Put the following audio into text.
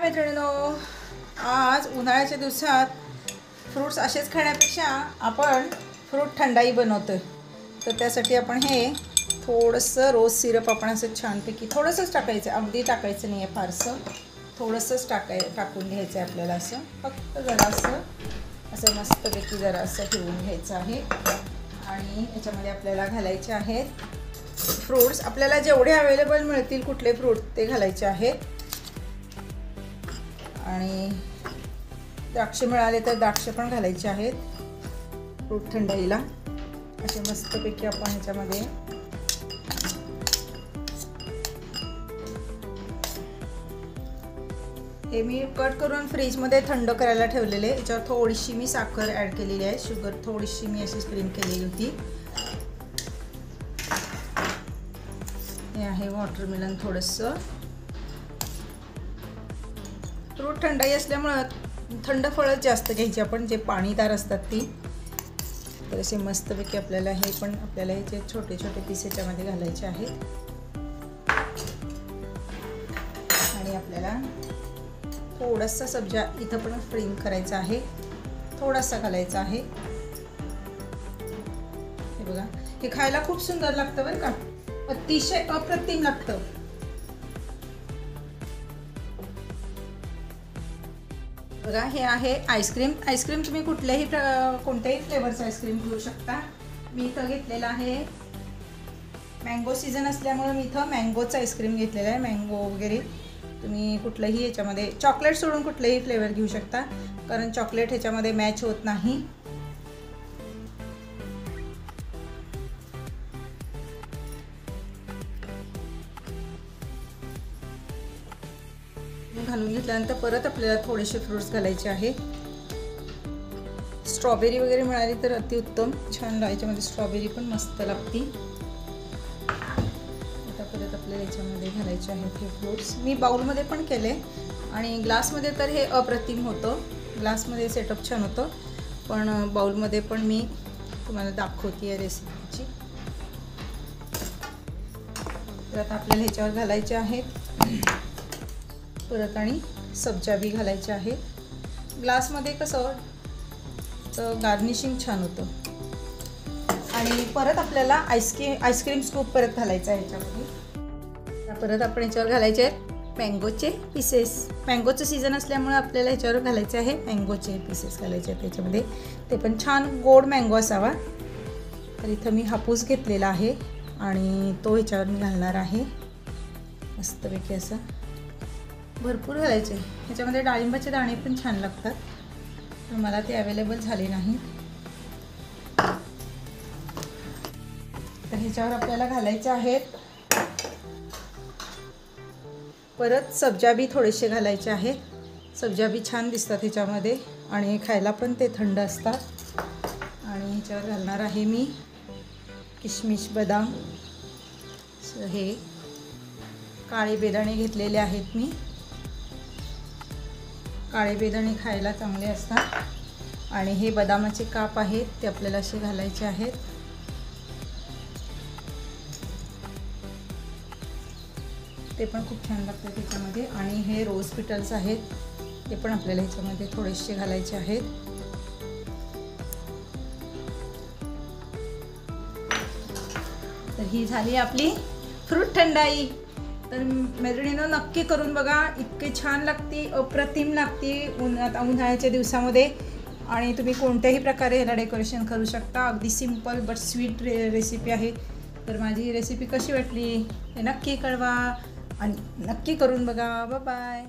मैत्रिणींनो, आज उन्हाळ्याच्या दिवसात फ्रूट्स असेच खाण्यापेक्षा आपण फ्रूट थंडाई बनवतोय. तर त्यासाठी आपण हे थोडंसं रोज सिरप आपण असं छानपैकी थोडंसंच टाकायचं, अगदी टाकायचं नाही आहे फारसं, थोडंसंच टाकून घ्यायचं आहे आपल्याला. असं फक्त जरासं असं मस्तपैकी जरासं ठेवून घ्यायचं आहे. आणि याच्यामध्ये आपल्याला घालायचे आहेत फ्रूट्स. आपल्याला जेवढे अवेलेबल मिळतील कुठले फ्रूट ते घालायचे आहेत. आणि द्राक्ष मिळाले तर द्राक्ष पण घालायचे आहेत फ्रूट थंडाईला. असे मस्तपैकी आपण ह्याच्यामध्ये हे मी कट करून फ्रीजमध्ये थंड करायला ठेवलेले. याच्यावर थोडीशी मी साखर ॲड केलेली आहे, शुगर थोडीशी मी अशी स्प्रिंग केलेली होती. हे आहे वॉटरमेलन थोडंसं. फ्रूट थंडाई असल्यामुळं थंड फळं जास्त घ्यायची आपण, जे पाणीदार असतात ती. तर असे मस्तपैकी आपल्याला हे पण आपल्याला हे छोटे छोटे पीस याच्यामध्ये घालायचे आहेत. आणि आपल्याला थोडासा सब्जा इथं पण स्प्रिंग करायचा आहे, थोडासा घालायचा आहे. हे बघा, हे खायला खूप सुंदर लागतं बरं का, अतिशय अप्रतिम लागतं. बघा, हे आहे आईस्क्रीम. आईस्क्रीम तुम्ही कोणत्याही फ्लेवरचं आईस्क्रीम घेऊ शकता. मी इथं घेतलेलं आहे, मँगो सीझन असल्यामुळे मी इथं मँगोचं आईस्क्रीम घेतलेलं आहे. मँगो वगैरे तुम्ही कुठलंही याच्यामध्ये चॉकलेट सोडून कुठलेही फ्लेवर घेऊ शकता, कारण चॉकलेट ह्याच्यामध्ये मॅच होत नाही. घालून घेतल्यानंतर परत आपल्याला थोडेसे फ्रूट्स घालायचे आहेत. स्ट्रॉबेरी वगैरे मिळाली तर अतिउत्तम, छान याच्यामध्ये स्ट्रॉबेरी पण मस्त लागती. आता परत आपल्याला याच्यामध्ये घालायचे आहेत हे फ्रूट्स. मी बाउलमध्ये पण केले आणि ग्लासमध्ये तर हे अप्रतिम होतं. ग्लासमध्ये सेटअप छान होतं, पण बाउलमध्ये पण मी तुम्हाला दाखवते आहे रेसिपीची. तर आता आपल्याला ह्याच्यावर घालायचे आहेत परत आणि सब्जा बी घालायचे आहे. ग्लासमध्ये कसं गार्निशिंग छान होतं. आणि परत आपल्याला आईस्क्रीम स्कूप परत घालायचा आहे ह्याच्यामध्ये. परत आपण ह्याच्यावर घालायचे आहेत मँगोचे पीसेस. मँगोचं सीझन असल्यामुळे आपल्याला ह्याच्यावर घालायचे आहे मँगोचे पीसेस घालायचे आहेत त्याच्यामध्ये. ते पण छान गोड मँगो असावा. तर इथं मी हापूस घेतलेला आहे आणि तो ह्याच्यावर मी घालणार आहे मस्तपैकी असं. भरपूर घालायचे. ह्याच्यामध्ये डाळिंबाचे दाणे पण छान लागतात, पण मला ते अवेलेबल झाले नाही. तर ह्याच्यावर आपल्याला घालायचे आहेत परत सब्जा बी थोडेसे घालायचे आहेत. सब्जा बी छान दिसतात ह्याच्यामध्ये आणि खायला पण ते थंड असतात. आणि ह्याच्यावर घालणार आहे मी किशमिश, बदाम. हे काळे बेदाणे घेतलेले आहेत मी. काळे बेदाणे खायला चांगले असतात. आणि हे बदामाचे काप आहेत ते आपल्याला असे घालायचे आहेत. ते पण खूप छान लागतात त्याच्यामध्ये. आणि हे रोज पेटल्स आहेत, ते पण आपल्याला ह्याच्यामध्ये थोडेसे घालायचे आहेत. तर ही झाली आपली फ्रूट थंडाई. तर मैत्रिणींनो, नक्की करून बघा, इतके छान लागते, अप्रतिम लागते उन्हाळ्याच्या दिवसामध्ये. आणि तुम्ही कोणत्याही प्रकारे ह्याला डेकोरेशन करू शकता. अगदी सिंपल बट स्वीट रेसिपी आहे. तर माझी ही रेसिपी कशी वाटली हे नक्की कळवा आणि नक्की करून बघा. Bye bye.